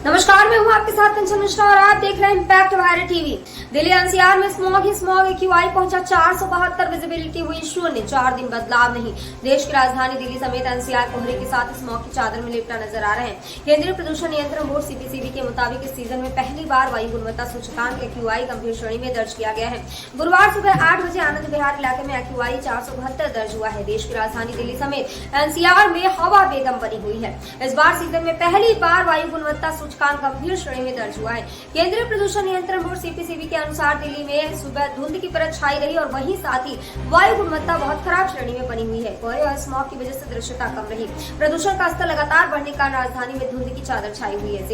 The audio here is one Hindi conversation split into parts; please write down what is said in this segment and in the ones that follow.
नमस्कार, मैं हूं आपके साथ कंचन मिश्रा और आप देख रहे हैं impact Bharat TV. Delhi NCR में स्मॉग एक्यूआई पहुंचा 472, विजिबिलिटी हुई 0। 4 दिन बदलाव नहीं। देश की राजधानी दिल्ली समेत एनसीआर कोहरे के साथ स्मॉग की चादर में लिपटा नजर आ रहे हैं। केंद्रीय प्रदूषण नियंत्रण बोर्ड सीपीसीबी के मुताबिक इस सीजन में पहली बार वायु गुणवत्ता सूचकांक एक्यूआई गंभीर श्रेणी में दर्ज किया गया है। गुरुवार सुबह 8 बजे आनंद विहार इलाके में एक्यूआई 472 दर्ज हुआ है। देश की राजधानी दिल्ली समेत एनसीआर में हवा बेदम बनी हुई है। इस बार सीजन में पहली बार वायु गुणवत्ता सूचकांक गंभीर श्रेणी में दर्ज हुआ है। केंद्रीय प्रदूषण नियंत्रण बोर्ड सीपीसीबी के अनुसार दिल्ली में सुबह धुंध की परत छाई रही और वहीं साथ ही वायु गुणवत्ता बहुत खराब श्रेणी में बनी हुई है। कोहरे और स्मॉग की वजह से दृश्यता कम रही। प्रदूषण का स्तर लगातार बढ़ने के कारण राजधानी में धुंध की चादर छाई हुई है।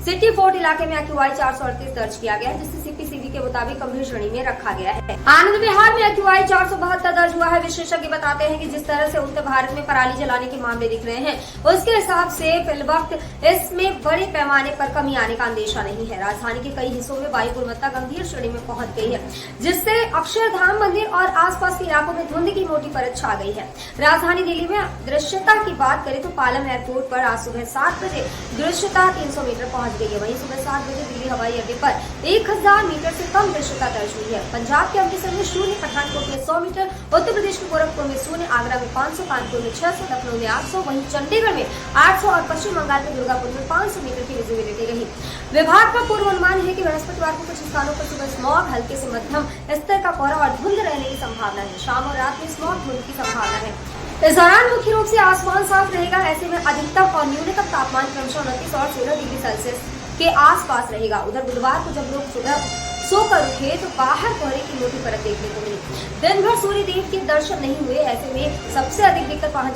सिटी फोर्ट इलाके में एक्यूआई 438 दर्ज किया गया है, जिसे सीपीसीबी के मुताबिक गंभीर श्रेणी में रखा गया है। आनंद विहार में एक्यूआई 472 दर्ज हुआ है। विशेषज्ञ बताते हैं कि जिस तरह से उत्तर भारत में पराली जलाने के मामले दिख रहे हैं, उसके हिसाब से फिलवक्त इसमें बड़े पैमाने पर कमी आने का अंदेशा नहीं है। राजधानी के कई हिस्सों में वायु गुणवत्ता गंभीर श्रेणी में पहुंच गई है, जिससे अक्षरधाम मंदिर और आसपास के इलाकों में धुंध की मोटी परत छा गई है। राजधानी दिल्ली में दृश्यता की बात करें तो पालम एयरपोर्ट पर आज सुबह 7 बजे दृश्यता 300 मीटर पहुंच गई है। वहीं सुबह 7 बजे दिल्ली हवाई अड्डे पर 1000 मीटर से कम दृश्यता दर्ज हुई है। पंजाब के अमृतसर में 0, पठानकोट में 100 मीटर, उत्तर प्रदेश के गोरखपुर में 0, आगरा में 500, कानपुर में 600, लखनऊ में 800, वहीं चंडीगढ़ में 800 और पश्चिम बंगाल के दुर्गापुर में 500 मीटर की विजिबिलिटी रही। विभाग का पूर्व अनुमान है कि बृहस्पतिवार को कुछ स्थानों पर सुबह स्मॉग, हल्के से मध्यम स्तर का कोहरा और धुंध रहने की संभावना है। शाम और रात में स्मॉग धुंध की संभावना है। इस दौरान मुख्य रूप से आसमान साफ रहेगा। ऐसे में अधिकतम और न्यूनतम तापमान क्रमशः 29 और 16 डिग्री सेल्सियस के आसपास रहेगा। उधर बुधवार को जब लोग सुबह सोकर उठे तो बाहर कोहरे की मोटी परत देखने को मिली। दिन भर सूर्य देव के दर्शन नहीं हुए। ऐसे में सबसे अधिक दिक्कत वाहन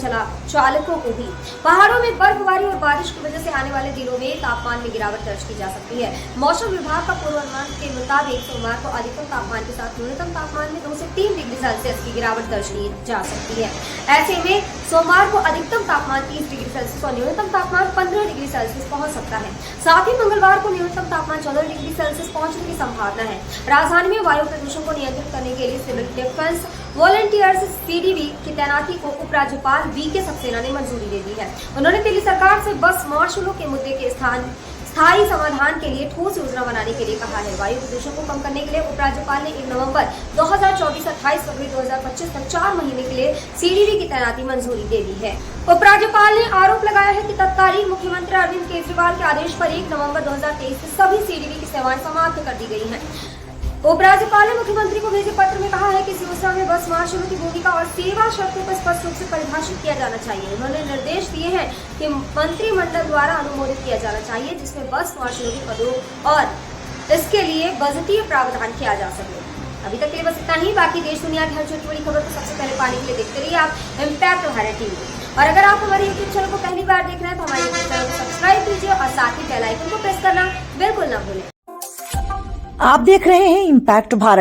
चालकों को हुई। पहाड़ों में बर्फबारी और बारिश की वजह से आने वाले दिनों में तापमान में गिरावट दर्ज की जा सकती है। मौसम विभाग का पूर्वानुमान के मुताबिक सोमवार को अधिकतम तापमान के साथ न्यूनतम तापमान में 2 से 3 डिग्री सेल्सियस की गिरावट दर्ज की जा सकती है। ऐसे में सोमवार को अधिकतम तापमान 30 डिग्री सेल्सियस और न्यूनतम तापमान 15 डिग्री सेल्सियस पहुंच सकता है। साथ ही मंगलवार को न्यूनतम तापमान 14 डिग्री सेल्सियस पहुंचने की संभावना है। राजधानी में वायु प्रदूषण को नियंत्रित करने के लिए सिविल डिफेंस वॉलंटियर्स सीडीवी की तैनाती को उपराज्यपाल वीके सक्सेना ने मंजूरी दे दी है। उन्होंने दिल्ली सरकार से बस मार्शलों के मुद्दे के स्थायी समाधान के लिए ठोस योजना बनाने के लिए कहा है। वायु प्रदूषण को कम करने के लिए उपराज्यपाल ने 1 नवंबर 2024 से 28 फरवरी 2025 तक 4 महीने के लिए सीडीवी की तैनाती मंजूरी दे दी है। उपराज्यपाल ने आरोप लगाया है कि तत्कालीन मुख्यमंत्री अरविंद केजरीवाल के आदेश पर 1 नवंबर 2023 से सभी सीडीवी की सेवाएं समाप्त कर दी गई हैं। उपराज्यपाल ने मुख्यमंत्री को भेजे पत्र में कहा है कि इस योजना में बस मार्शलों की भूमिका और सेवा शर्तों को स्पष्ट रूप से परिभाषित किया जाना चाहिए। उन्होंने निर्देश दिए हैं कि मंत्रिमंडल द्वारा अनुमोदित किया जाना चाहिए, जिसमें बस मार्शलों के पदों और इसके लिए बजटीय प्रावधान किया जा सके। अभी तक के लिए बस इतना ही। बाकी देश दुनिया की हर छोटी बड़ी खबर को सबसे पहले पाने के लिए देखते रहिए आप इम्पैक्ट भारत टीवी। और अगर आप हमारे यूट्यूब चैनल को पहली बार देख रहे हैं तो हमारे यूट्यूब चैनल को सब्सक्राइब कीजिए और साथ ही बेल आइकन को प्रेस करना बिल्कुल न भूलें। आप देख रहे हैं इम्पैक्ट भारत।